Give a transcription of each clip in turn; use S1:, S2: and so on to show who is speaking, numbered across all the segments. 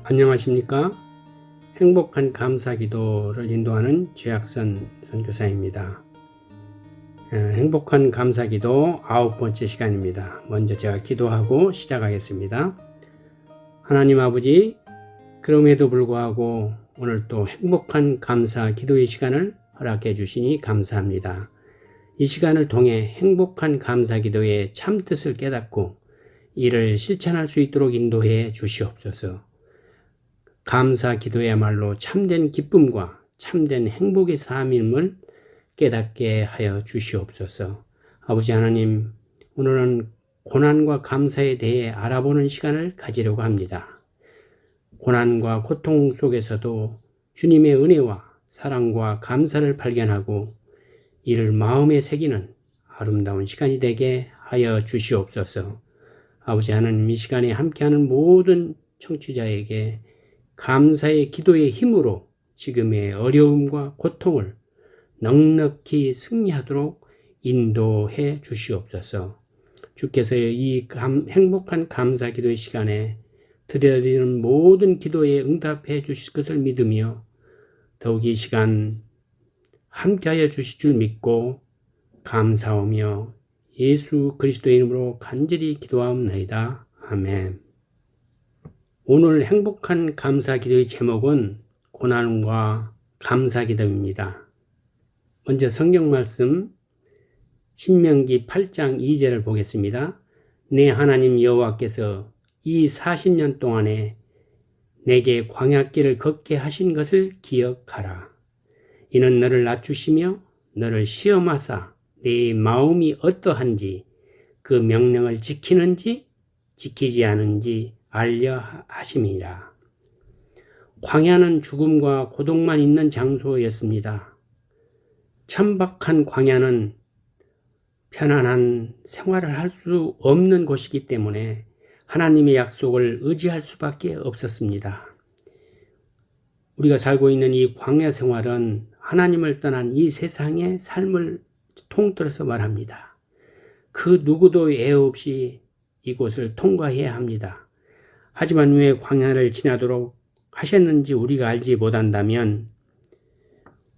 S1: 안녕하십니까? 행복한 감사 기도를 인도하는 최학선 선교사입니다. 행복한 감사 기도 9번째 시간입니다. 먼저 제가 기도하고 시작하겠습니다. 하나님 아버지, 그럼에도 불구하고 오늘 또 행복한 감사 기도의 시간을 허락해 주시니 감사합니다. 이 시간을 통해 행복한 감사 기도의 참뜻을 깨닫고 이를 실천할 수 있도록 인도해 주시옵소서. 감사 기도야말로 참된 기쁨과 참된 행복의 삶임을 깨닫게 하여 주시옵소서. 아버지 하나님, 오늘은 고난과 감사에 대해 알아보는 시간을 가지려고 합니다. 고난과 고통 속에서도 주님의 은혜와 사랑과 감사를 발견하고 이를 마음에 새기는 아름다운 시간이 되게 하여 주시옵소서. 아버지 하나님, 이 시간에 함께하는 모든 청취자에게 감사의 기도의 힘으로 지금의 어려움과 고통을 넉넉히 승리하도록 인도해 주시옵소서. 주께서 이 행복한 감사 기도의 시간에 드려지는 모든 기도에 응답해 주실 것을 믿으며 더욱 이 시간 함께하여 주실 줄 믿고 감사하며 예수 그리스도의 이름으로 간절히 기도하옵나이다. 아멘. 오늘 행복한 감사 기도의 제목은 고난과 감사 기도입니다. 먼저 성경 말씀 신명기 8장 2절을 보겠습니다. 내 하나님 여호와께서 이 40년 동안에 내게 광야길을 걷게 하신 것을 기억하라. 이는 너를 낮추시며 너를 시험하사 네 마음이 어떠한지 그 명령을 지키는지 지키지 않은지 알려 하심이라. 광야는 죽음과 고독만 있는 장소였습니다. 천박한 광야는 편안한 생활을 할 수 없는 곳이기 때문에 하나님의 약속을 의지할 수밖에 없었습니다. 우리가 살고 있는 이 광야 생활은 하나님을 떠난 이 세상의 삶을 통틀어서 말합니다. 그 누구도 애 없이 이곳을 통과해야 합니다. 하지만 왜 광야를 지나도록 하셨는지 우리가 알지 못한다면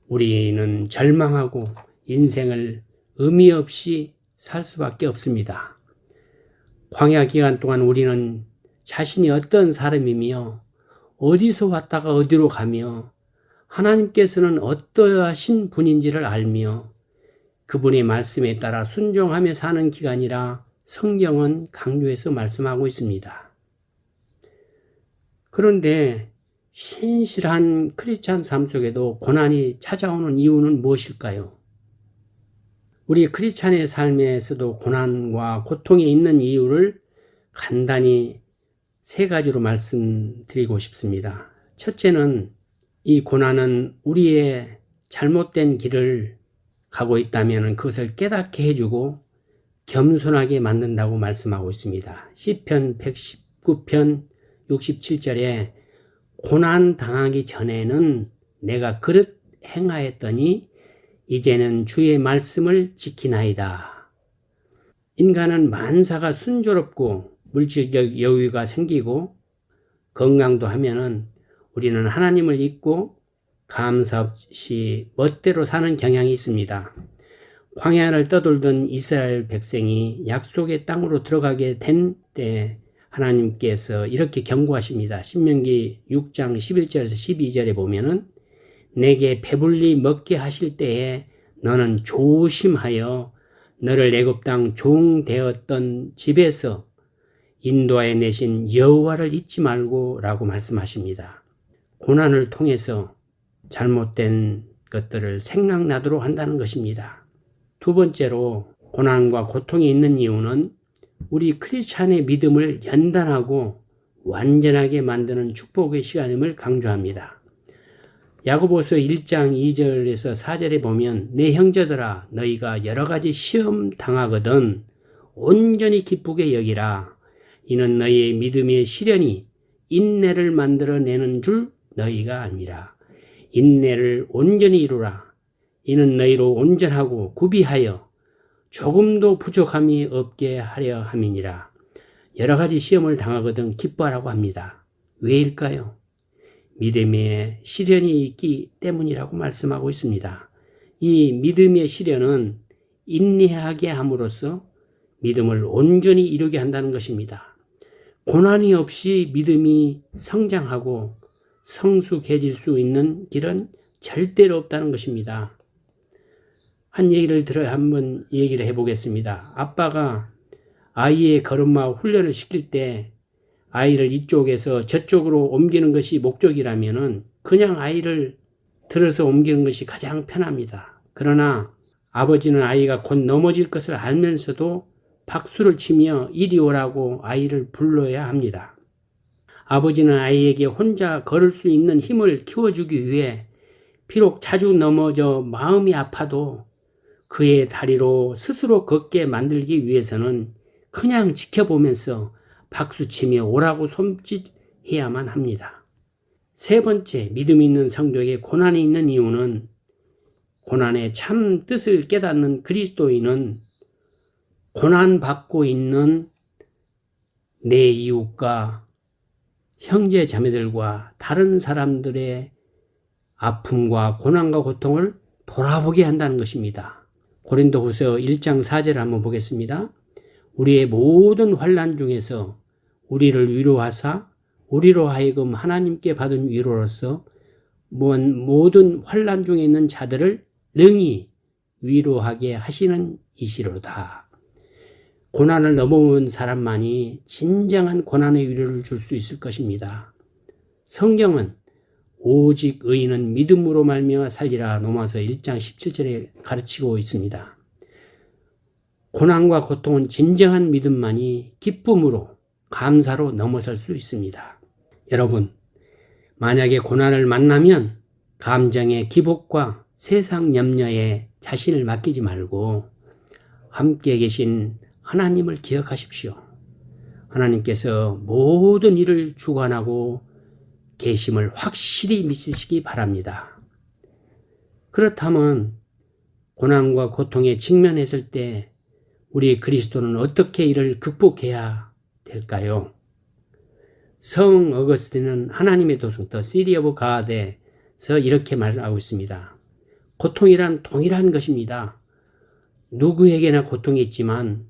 S1: 우리는 절망하고 인생을 의미 없이 살 수밖에 없습니다. 광야 기간 동안 우리는 자신이 어떤 사람이며 어디서 왔다가 어디로 가며 하나님께서는 어떠하신 분인지를 알며 그분의 말씀에 따라 순종하며 사는 기간이라 성경은 강조해서 말씀하고 있습니다. 그런데 신실한 크리스찬 삶 속에도 고난이 찾아오는 이유는 무엇일까요? 우리 크리스찬의 삶에서도 고난과 고통이 있는 이유를 간단히 세 가지로 말씀드리고 싶습니다. 첫째는 이 고난은 우리의 잘못된 길을 가고 있다면 그것을 깨닫게 해주고 겸손하게 만든다고 말씀하고 있습니다. 시편 119편 67절에 고난 당하기 전에는 내가 그릇 행하였더니 이제는 주의 말씀을 지키나이다. 인간은 만사가 순조롭고 물질적 여유가 생기고 건강도 하면은 우리는 하나님을 잊고 감사 없이 멋대로 사는 경향이 있습니다. 광야를 떠돌던 이스라엘 백성이 약속의 땅으로 들어가게 된 때 하나님께서 이렇게 경고하십니다. 신명기 6장 11절에서 12절에 보면은 내게 배불리 먹게 하실 때에 너는 조심하여 너를 애굽 땅 종 되었던 집에서 인도하여 내신 여호와를 잊지 말고 라고 말씀하십니다. 고난을 통해서 잘못된 것들을 생각나도록 한다는 것입니다. 두 번째로 고난과 고통이 있는 이유는 우리 크리스찬의 믿음을 연단하고 완전하게 만드는 축복의 시간임을 강조합니다. 야고보서 1장 2절에서 4절에 보면 내 형제들아 너희가 여러 가지 시험 당하거든 온전히 기쁘게 여기라. 이는 너희의 믿음의 시련이 인내를 만들어내는 줄 너희가 알미라. 인내를 온전히 이루라. 이는 너희로 온전하고 구비하여 조금도 부족함이 없게 하려 함이니라. 여러 가지 시험을 당하거든 기뻐하라고 합니다. 왜일까요? 믿음에 시련이 있기 때문이라고 말씀하고 있습니다. 이 믿음의 시련은 인내하게 함으로써 믿음을 온전히 이루게 한다는 것입니다. 고난이 없이 믿음이 성장하고 성숙해질 수 있는 길은 절대로 없다는 것입니다. 한 얘기를 한번 얘기를 해보겠습니다. 아빠가 아이의 걸음마 훈련을 시킬 때 아이를 이쪽에서 저쪽으로 옮기는 것이 목적이라면은 그냥 아이를 들어서 옮기는 것이 가장 편합니다. 그러나 아버지는 아이가 곧 넘어질 것을 알면서도 박수를 치며 이리 오라고 아이를 불러야 합니다. 아버지는 아이에게 혼자 걸을 수 있는 힘을 키워주기 위해 비록 자주 넘어져 마음이 아파도 그의 다리로 스스로 걷게 만들기 위해서는 그냥 지켜보면서 박수치며 오라고 손짓해야만 합니다. 세 번째, 믿음 있는 성도에게 고난이 있는 이유는 고난의 참 뜻을 깨닫는 그리스도인은 고난받고 있는 내 이웃과 형제 자매들과 다른 사람들의 아픔과 고난과 고통을 돌아보게 한다는 것입니다. 고린도후서 1장 4절을 한번 보겠습니다. 우리의 모든 환난 중에서 우리를 위로하사 우리로 하여금 하나님께 받은 위로로서 모든 환난 중에 있는 자들을 능히 위로하게 하시는 이시로다. 고난을 넘어온 사람만이 진정한 고난의 위로를 줄 수 있을 것입니다. 성경은 오직 의인은 믿음으로 말미암아 살리라 로마서 1장 17절에 가르치고 있습니다. 고난과 고통은 진정한 믿음만이 기쁨으로 감사로 넘어설 수 있습니다. 여러분, 만약에 고난을 만나면 감정의 기복과 세상 염려에 자신을 맡기지 말고 함께 계신 하나님을 기억하십시오. 하나님께서 모든 일을 주관하고 계심을 확실히 믿으시기 바랍니다. 그렇다면 고난과 고통에 직면했을 때 우리 그리스도는 어떻게 이를 극복해야 될까요? 성 어거스틴은 하나님의 도성, The City of God에서 이렇게 말하고 있습니다. 고통이란 동일한 것입니다. 누구에게나 고통이 있지만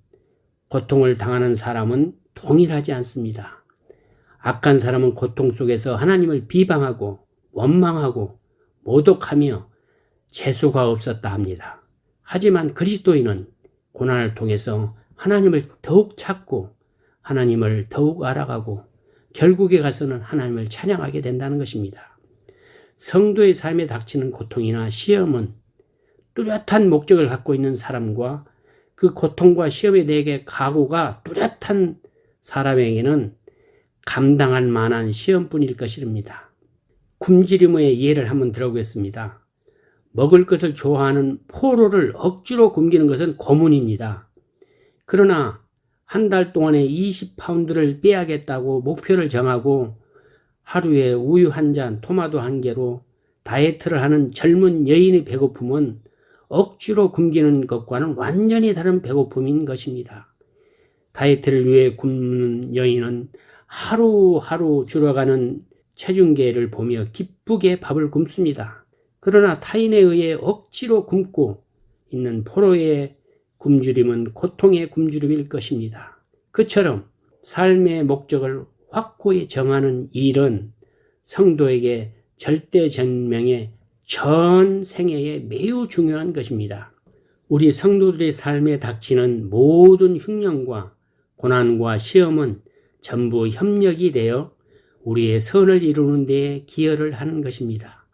S1: 고통을 당하는 사람은 동일하지 않습니다. 악한 사람은 고통 속에서 하나님을 비방하고 원망하고 모독하며 재수가 없었다 합니다. 하지만 그리스도인은 고난을 통해서 하나님을 더욱 찾고 하나님을 더욱 알아가고 결국에 가서는 하나님을 찬양하게 된다는 것입니다. 성도의 삶에 닥치는 고통이나 시험은 뚜렷한 목적을 갖고 있는 사람과 그 고통과 시험에 대해 각오가 뚜렷한 사람에게는 감당할 만한 시험뿐일 것입니다. 굶주림의 예를 한번 들어보겠습니다. 먹을 것을 좋아하는 포로를 억지로 굶기는 것은 고문입니다. 그러나 한 달 동안에 20파운드를 빼야겠다고 목표를 정하고 하루에 우유 한 잔, 토마토 한 개로 다이어트를 하는 젊은 여인의 배고픔은 억지로 굶기는 것과는 완전히 다른 배고픔인 것입니다. 다이어트를 위해 굶는 여인은 하루하루 줄어가는 체중계를 보며 기쁘게 밥을 굶습니다. 그러나 타인에 의해 억지로 굶고 있는 포로의 굶주림은 고통의 굶주림일 것입니다. 그처럼 삶의 목적을 확고히 정하는 일은 성도에게 절대전명의 전 생애에 매우 중요한 것입니다. 우리 성도들의 삶에 닥치는 모든 흉년과 고난과 시험은 전부 협력이 되어 우리의 선을 이루는 데에 기여를 하는 것입니다.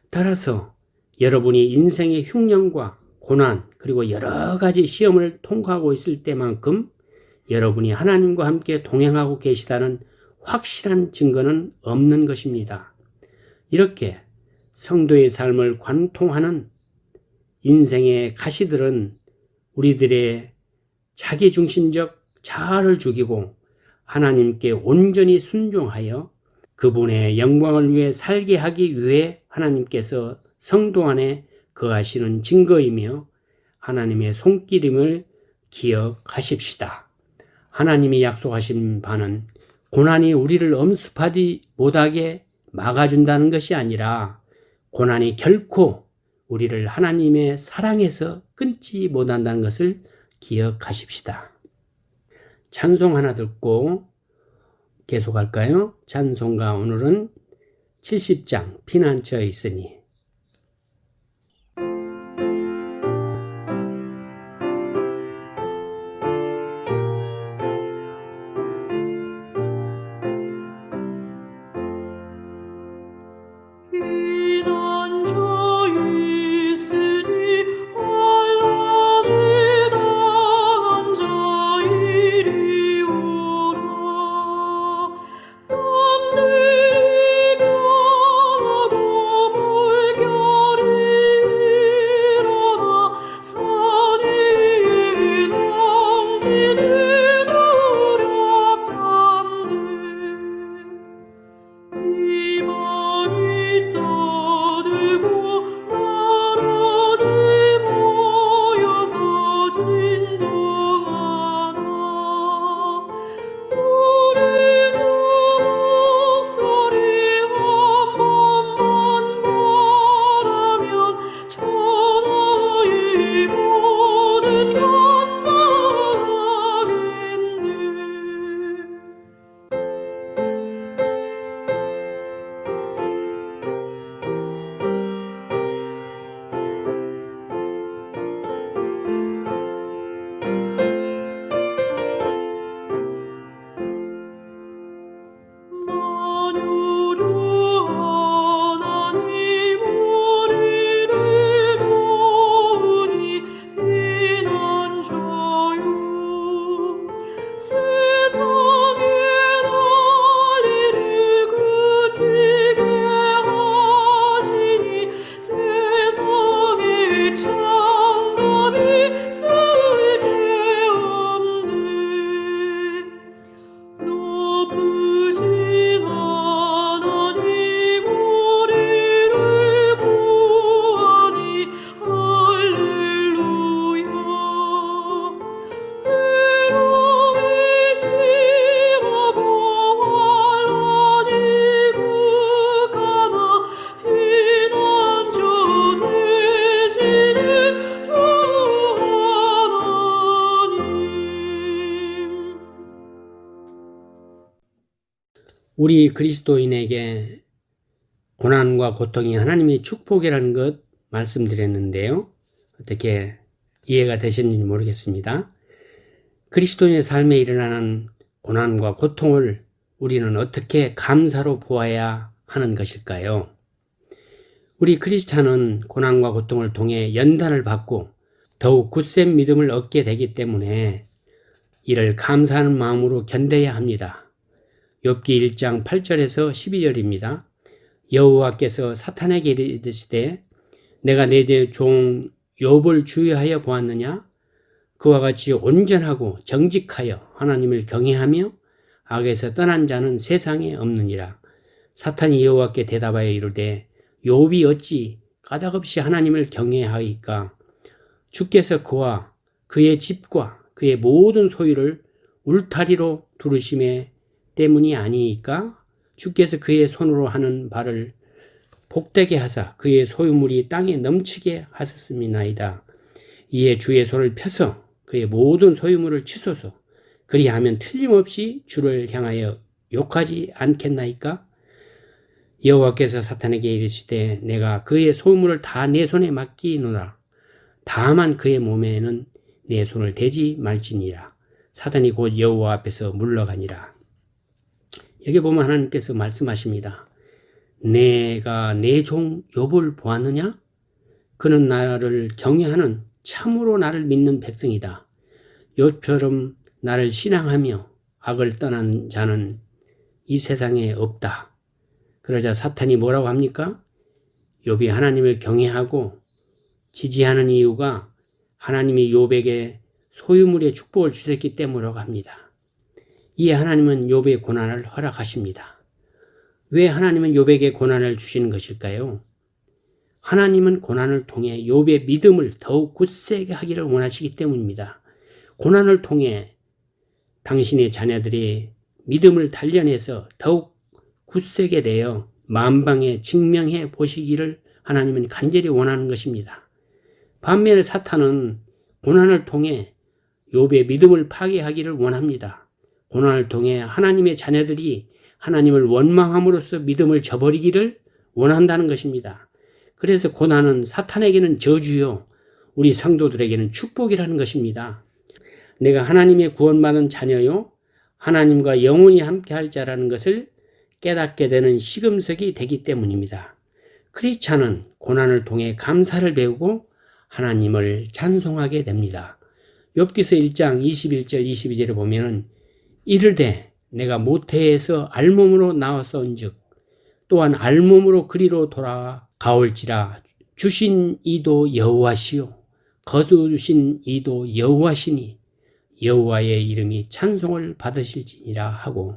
S1: 따라서 여러분이 인생의 흉년과 고난 그리고 여러 가지 시험을 통과하고 있을 때만큼 여러분이 하나님과 함께 동행하고 계시다는 확실한 증거는 없는 것입니다. 이렇게 성도의 삶을 관통하는 인생의 가시들은 우리들의 자기중심적 자아를 죽이고 하나님께 온전히 순종하여 그분의 영광을 위해 살게 하기 위해 하나님께서 성도 안에 거하시는 증거이며 하나님의 손길임을 기억하십시다. 하나님이 약속하신 바는 고난이 우리를 엄습하지 못하게 막아준다는 것이 아니라 고난이 결코 우리를 하나님의 사랑에서 끊지 못한다는 것을 기억하십시다. 찬송 하나 듣고 계속할까요? 찬송가 오늘은 70장 피난처에 있으니. 우리 그리스도인에게 고난과 고통이 하나님의 축복이라는 것 말씀드렸는데요. 어떻게 이해가 되셨는지 모르겠습니다. 그리스도인의 삶에 일어나는 고난과 고통을 우리는 어떻게 감사로 보아야 하는 것일까요? 우리 크리스찬은 고난과 고통을 통해 연단을 받고 더욱 굳센 믿음을 얻게 되기 때문에 이를 감사하는 마음으로 견뎌야 합니다. 욥기 1장 8절에서 12절입니다. 여호와께서 사탄에게 이르시되 내가 내 종 욥을 주의하여 보았느냐? 그와 같이 온전하고 정직하여 하나님을 경외하며 악에서 떠난 자는 세상에 없느니라. 사탄이 여호와께 대답하여 이르되 욥이 어찌 까닭없이 하나님을 경외하이까? 주께서 그와 그의 집과 그의 모든 소유를 울타리로 두르심에 때문이 아니이까? 주께서 그의 손으로 하는 바를 복되게 하사 그의 소유물이 땅에 넘치게 하셨음이나이다. 이에 주의 손을 펴서 그의 모든 소유물을 치소서. 그리하면 틀림없이 주를 향하여 욕하지 않겠나이까? 여호와께서 사탄에게 이르시되 내가 그의 소유물을 다 내 손에 맡기노라. 다만 그의 몸에는 내 손을 대지 말지니라. 사탄이 곧 여호와 앞에서 물러가니라. 여기 보면 하나님께서 말씀하십니다. 내가 내 종 욥을 보았느냐? 그는 나를 경외하는 참으로 나를 믿는 백성이다. 욥처럼 나를 신앙하며 악을 떠난 자는 이 세상에 없다. 그러자 사탄이 뭐라고 합니까? 욥이 하나님을 경외하고 지지하는 이유가 하나님이 욥에게 소유물의 축복을 주셨기 때문이라고 합니다. 이에 하나님은 욥의 고난을 허락하십니다. 왜 하나님은 욥에게 고난을 주시는 것일까요? 하나님은 고난을 통해 욥의 믿음을 더욱 굳세게 하기를 원하시기 때문입니다. 고난을 통해 당신의 자녀들이 믿음을 단련해서 더욱 굳세게 되어 만방에 증명해 보시기를 하나님은 간절히 원하는 것입니다. 반면에 사탄은 고난을 통해 욥의 믿음을 파괴하기를 원합니다. 고난을 통해 하나님의 자녀들이 하나님을 원망함으로써 믿음을 저버리기를 원한다는 것입니다. 그래서 고난은 사탄에게는 저주요, 우리 성도들에게는 축복이라는 것입니다. 내가 하나님의 구원받은 자녀요, 하나님과 영원히 함께할 자라는 것을 깨닫게 되는 시금석이 되기 때문입니다. 크리스찬은 고난을 통해 감사를 배우고 하나님을 찬송하게 됩니다. 욥기서 1장 21절 22절을 보면은 이르되 내가 모태에서 알몸으로 나왔사온즉 또한 알몸으로 그리로 돌아가올지라 주신 이도 여호와시요 거두신 이도 여호와시니 여호와의 이름이 찬송을 받으실지니라 하고,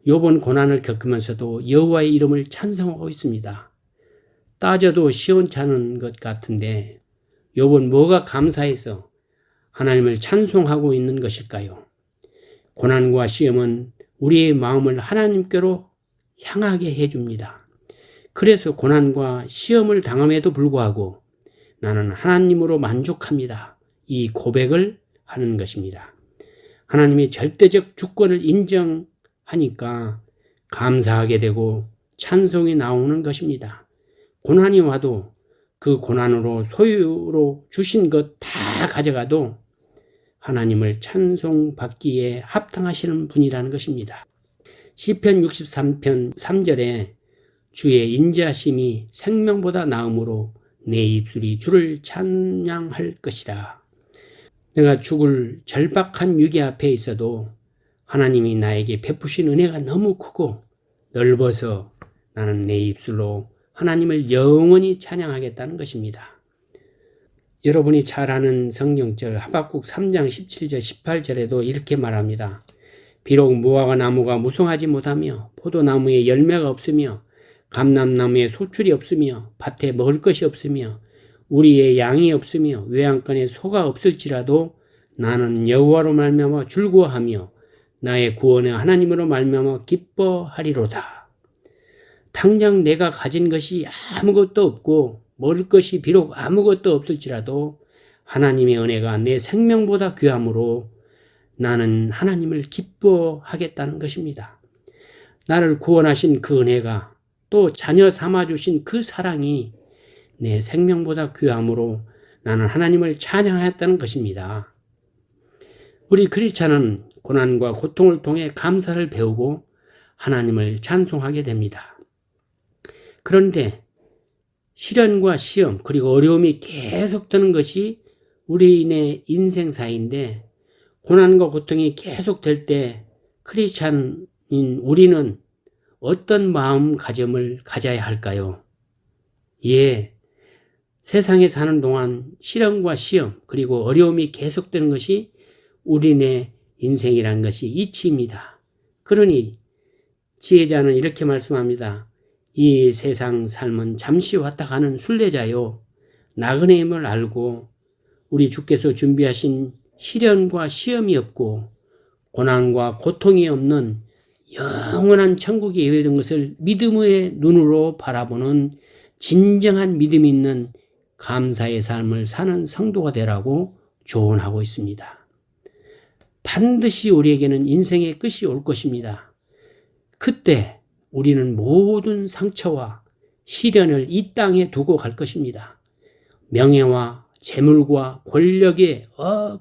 S1: 욥은 고난을 겪으면서도 여호와의 이름을 찬송하고 있습니다. 따져도 시원찮은 것 같은데 욥은 뭐가 감사해서 하나님을 찬송하고 있는 것일까요? 고난과 시험은 우리의 마음을 하나님께로 향하게 해줍니다. 그래서 고난과 시험을 당함에도 불구하고 나는 하나님으로 만족합니다, 이 고백을 하는 것입니다. 하나님의 절대적 주권을 인정하니까 감사하게 되고 찬송이 나오는 것입니다. 고난이 와도 그 고난으로 소유로 주신 것 다 가져가도 하나님을 찬송받기에 합당하시는 분이라는 것입니다. 시편 63편 3절에 주의 인자심이 생명보다 나음으로 내 입술이 주를 찬양할 것이라. 내가 죽을 절박한 위기 앞에 있어도 하나님이 나에게 베푸신 은혜가 너무 크고 넓어서 나는 내 입술로 하나님을 영원히 찬양하겠다는 것입니다. 여러분이 잘 아는 성경절 하박국 3장 17절 18절에도 이렇게 말합니다. 비록 무화과 나무가 무성하지 못하며 포도나무에 열매가 없으며 감람나무에 소출이 없으며 밭에 먹을 것이 없으며 우리의 양이 없으며 외양간에 소가 없을지라도 나는 여호와로 말미암아 즐거워하며 나의 구원의 하나님으로 말미암아 기뻐하리로다. 당장 내가 가진 것이 아무것도 없고 먹을 것이 비록 아무것도 없을지라도 하나님의 은혜가 내 생명보다 귀함으로 나는 하나님을 기뻐하겠다는 것입니다. 나를 구원하신 그 은혜가 또 자녀 삼아주신 그 사랑이 내 생명보다 귀함으로 나는 하나님을 찬양하였다는 것입니다. 우리 크리스찬은 고난과 고통을 통해 감사를 배우고 하나님을 찬송하게 됩니다. 그런데 시련과 시험 그리고 어려움이 계속되는 것이 우리의 인생사인데, 고난과 고통이 계속될 때 크리스찬인 우리는 어떤 마음가짐을 가져야 할까요? 세상에 사는 동안 시련과 시험 그리고 어려움이 계속되는 것이 우리의 인생이라는 것이 이치입니다. 그러니 지혜자는 이렇게 말씀합니다. 이 세상 삶은 잠시 왔다 가는 순례자요, 나그네임을 알고 우리 주께서 준비하신 시련과 시험이 없고 고난과 고통이 없는 영원한 천국이 예외된 것을 믿음의 눈으로 바라보는 진정한 믿음이 있는 감사의 삶을 사는 성도가 되라고 조언하고 있습니다. 반드시 우리에게는 인생의 끝이 올 것입니다. 그때 우리는 모든 상처와 시련을 이 땅에 두고 갈 것입니다. 명예와 재물과 권력의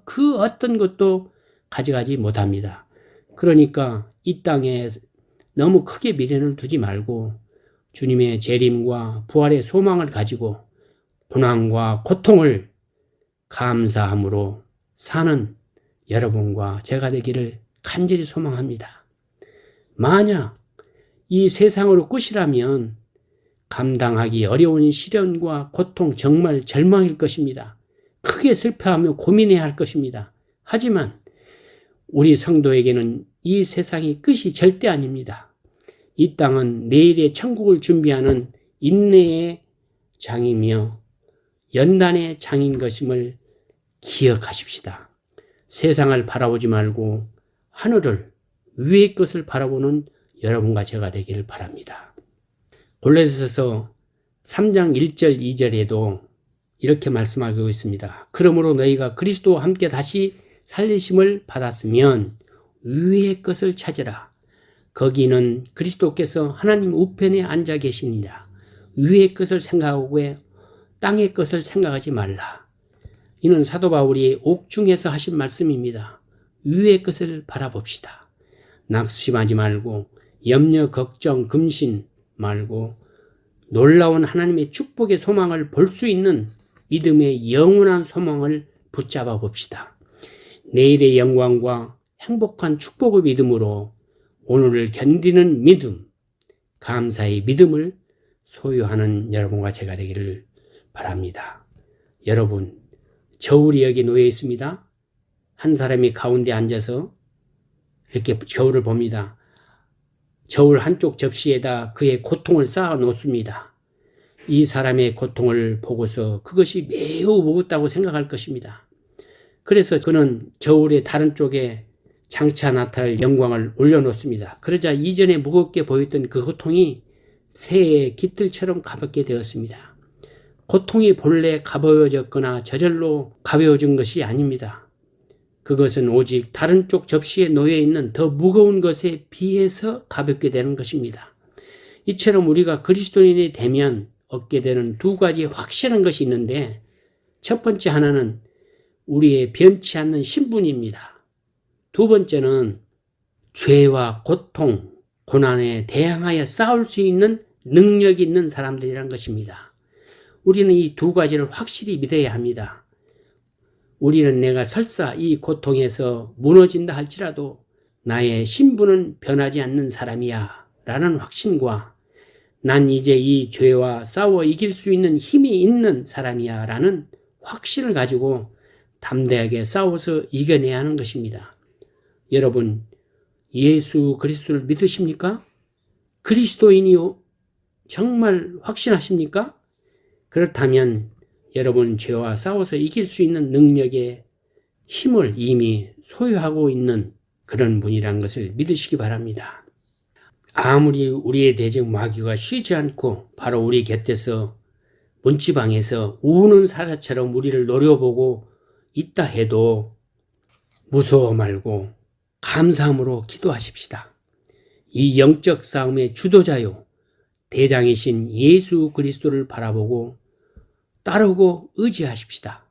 S1: 그 어떤 것도 가져가지 못합니다. 그러니까 이 땅에 너무 크게 미련을 두지 말고 주님의 재림과 부활의 소망을 가지고 고난과 고통을 감사함으로 사는 여러분과 제가 되기를 간절히 소망합니다. 만약 이 세상으로 끝이라면 감당하기 어려운 시련과 고통, 정말 절망일 것입니다. 크게 슬퍼하며 고민해야 할 것입니다. 하지만 우리 성도에게는 이 세상이 끝이 절대 아닙니다. 이 땅은 내일의 천국을 준비하는 인내의 장이며 연단의 장인 것임을 기억하십시다. 세상을 바라보지 말고 하늘을, 위의 것을 바라보는 여러분과 제가 되기를 바랍니다. 골로새서 3장 1절 2절에도 이렇게 말씀하고 있습니다. 그러므로 너희가 그리스도와 함께 다시 살리심을 받았으면 위의 것을 찾으라. 거기는 그리스도께서 하나님 우편에 앉아 계시니라. 위의 것을 생각하고 땅의 것을 생각하지 말라. 이는 사도 바울이 옥중에서 하신 말씀입니다. 위의 것을 바라봅시다. 낙심하지 말고 염려, 걱정, 금신 말고 놀라운 하나님의 축복의 소망을 볼 수 있는 믿음의 영원한 소망을 붙잡아 봅시다. 내일의 영광과 행복한 축복의 믿음으로 오늘을 견디는 믿음, 감사의 믿음을 소유하는 여러분과 제가 되기를 바랍니다. 여러분, 저울이 여기 놓여 있습니다. 한 사람이 가운데 앉아서 이렇게 저울을 봅니다. 저울 한쪽 접시에다 그의 고통을 쌓아 놓습니다. 이 사람의 고통을 보고서 그것이 매우 무겁다고 생각할 것입니다. 그래서 그는 저울의 다른 쪽에 장차 나타날 영광을 올려놓습니다. 그러자 이전에 무겁게 보였던 그 고통이 새의 깃들처럼 가볍게 되었습니다. 고통이 본래 가벼워졌거나 저절로 가벼워진 것이 아닙니다. 그것은 오직 다른 쪽 접시에 놓여 있는 더 무거운 것에 비해서 가볍게 되는 것입니다. 이처럼 우리가 그리스도인이 되면 얻게 되는 두 가지 확실한 것이 있는데, 첫 번째 하나는 우리의 변치 않는 신분입니다. 두 번째는 죄와 고통, 고난에 대항하여 싸울 수 있는 능력이 있는 사람들이란 것입니다. 우리는 이 두 가지를 확실히 믿어야 합니다. 우리는 내가 설사 이 고통에서 무너진다 할지라도 나의 신분은 변하지 않는 사람이야 라는 확신과 난 이제 이 죄와 싸워 이길 수 있는 힘이 있는 사람이야 라는 확신을 가지고 담대하게 싸워서 이겨내야 하는 것입니다. 여러분, 예수 그리스도를 믿으십니까? 그리스도인이요? 정말 확신하십니까? 그렇다면 여러분 죄와 싸워서 이길 수 있는 능력의 힘을 이미 소유하고 있는 그런 분이란 것을 믿으시기 바랍니다. 아무리 우리의 대적 마귀가 쉬지 않고 바로 우리 곁에서 문지방에서 우는 사자처럼 우리를 노려보고 있다 해도 무서워 말고 감사함으로 기도하십시다. 이 영적 싸움의 주도자요 대장이신 예수 그리스도를 바라보고 따르고 의지하십시다.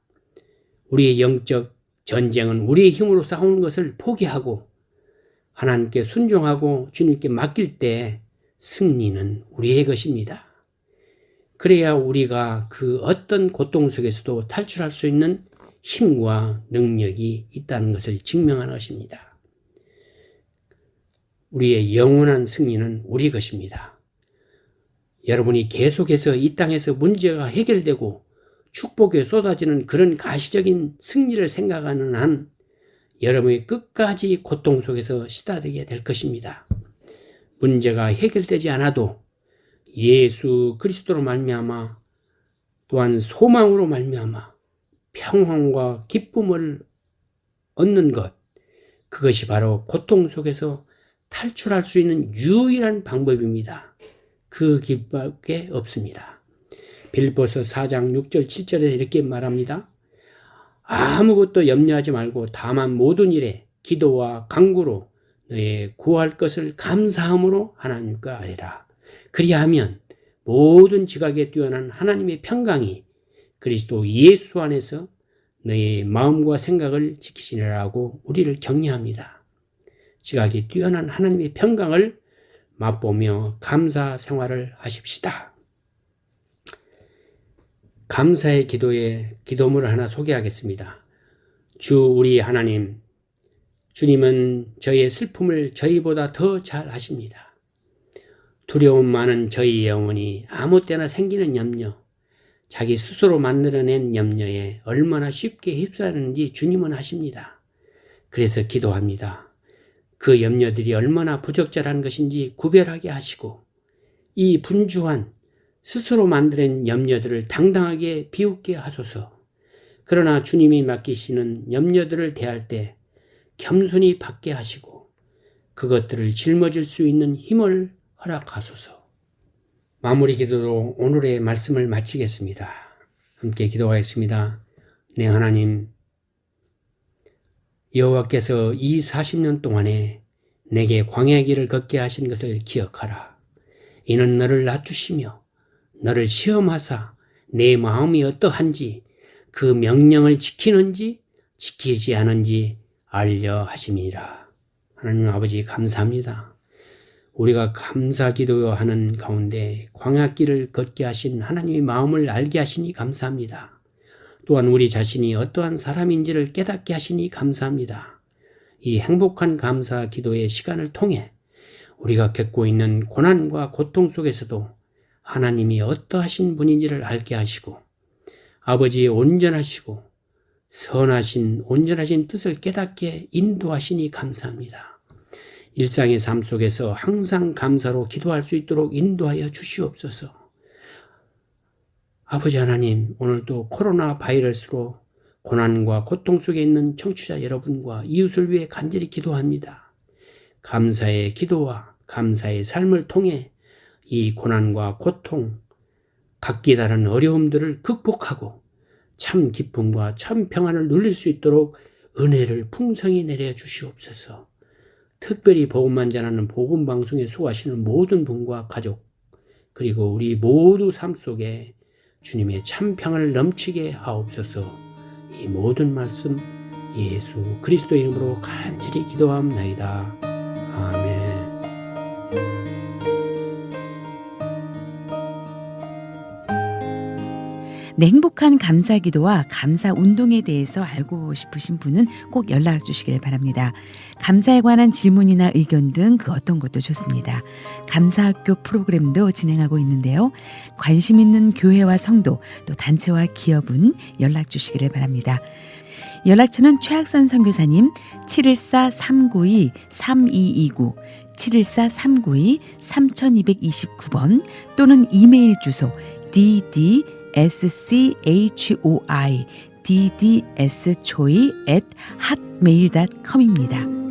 S1: 우리의 영적 전쟁은 우리의 힘으로 싸우는 것을 포기하고 하나님께 순종하고 주님께 맡길 때 승리는 우리의 것입니다. 그래야 우리가 그 어떤 고통 속에서도 탈출할 수 있는 힘과 능력이 있다는 것을 증명하는 것입니다. 우리의 영원한 승리는 우리 것입니다. 여러분이 계속해서 이 땅에서 문제가 해결되고 축복이 쏟아지는 그런 가시적인 승리를 생각하는 한 여러분이 끝까지 고통 속에서 시달리게 될 것입니다. 문제가 해결되지 않아도 예수 그리스도로 말미암아 또한 소망으로 말미암아 평안과 기쁨을 얻는 것, 그것이 바로 고통 속에서 탈출할 수 있는 유일한 방법입니다. 그 길밖에 없습니다. 빌립보서 4장 6절 7절에서 이렇게 말합니다. 아무것도 염려하지 말고 다만 모든 일에 기도와 간구로 너의 구할 것을 감사함으로 하나님께 아뢰라. 그리하면 모든 지각에 뛰어난 하나님의 평강이 그리스도 예수 안에서 너의 마음과 생각을 지키시느라고 우리를 격려합니다. 지각이 뛰어난 하나님의 평강을 맛보며 감사 생활을 하십시다. 감사의 기도의 기도문을 하나 소개하겠습니다. 주 우리 하나님, 주님은 저희의 슬픔을 저희보다 더 잘 아십니다. 두려움 많은 저희 영혼이 아무 때나 생기는 염려, 자기 스스로 만들어낸 염려에 얼마나 쉽게 휩싸이는지 주님은 아십니다. 그래서 기도합니다. 그 염려들이 얼마나 부적절한 것인지 구별하게 하시고 이 분주한 스스로 만드는 염려들을 당당하게 비웃게 하소서. 그러나 주님이 맡기시는 염려들을 대할 때 겸손히 받게 하시고 그것들을 짊어질 수 있는 힘을 허락하소서. 마무리 기도로 오늘의 말씀을 마치겠습니다. 함께 기도하겠습니다. 네, 하나님, 여호와께서 이 40년 동안에 내게 광야의 길을 걷게 하신 것을 기억하라. 이는 너를 낮추시며 너를 시험하사 내 마음이 어떠한지 그 명령을 지키는지 지키지 않은지 알려 하심이라. 하나님 아버지 감사합니다. 우리가 감사 기도하는 가운데 광야길을 걷게 하신 하나님의 마음을 알게 하시니 감사합니다. 또한 우리 자신이 어떠한 사람인지를 깨닫게 하시니 감사합니다. 이 행복한 감사 기도의 시간을 통해 우리가 겪고 있는 고난과 고통 속에서도 하나님이 어떠하신 분인지를 알게 하시고 아버지의 온전하시고 선하신 온전하신 뜻을 깨닫게 인도하시니 감사합니다. 일상의 삶 속에서 항상 감사로 기도할 수 있도록 인도하여 주시옵소서. 아버지 하나님, 오늘도 코로나 바이러스로 고난과 고통 속에 있는 청취자 여러분과 이웃을 위해 간절히 기도합니다. 감사의 기도와 감사의 삶을 통해 이 고난과 고통, 각기 다른 어려움들을 극복하고 참 기쁨과 참 평안을 누릴 수 있도록 은혜를 풍성히 내려 주시옵소서. 특별히 복음만 전하는 복음방송에 수고하시는 모든 분과 가족, 그리고 우리 모두 삶 속에 주님의 참 평안을 넘치게 하옵소서. 이 모든 말씀 예수 그리스도 이름으로 간절히 기도합나이다. 아멘.
S2: 네, 행복한 감사 기도와 감사 운동에 대해서 알고 싶으신 분은 꼭 연락 주시길 바랍니다. 감사에 관한 질문이나 의견 등 그 어떤 것도 좋습니다. 감사학교 프로그램도 진행하고 있는데요. 관심 있는 교회와 성도 또 단체와 기업은 연락 주시기를 바랍니다. 연락처는 최학선 선교사님 714-392-3229 714-392-3229번 또는 이메일 주소 ddschoi@hotmail.com입니다.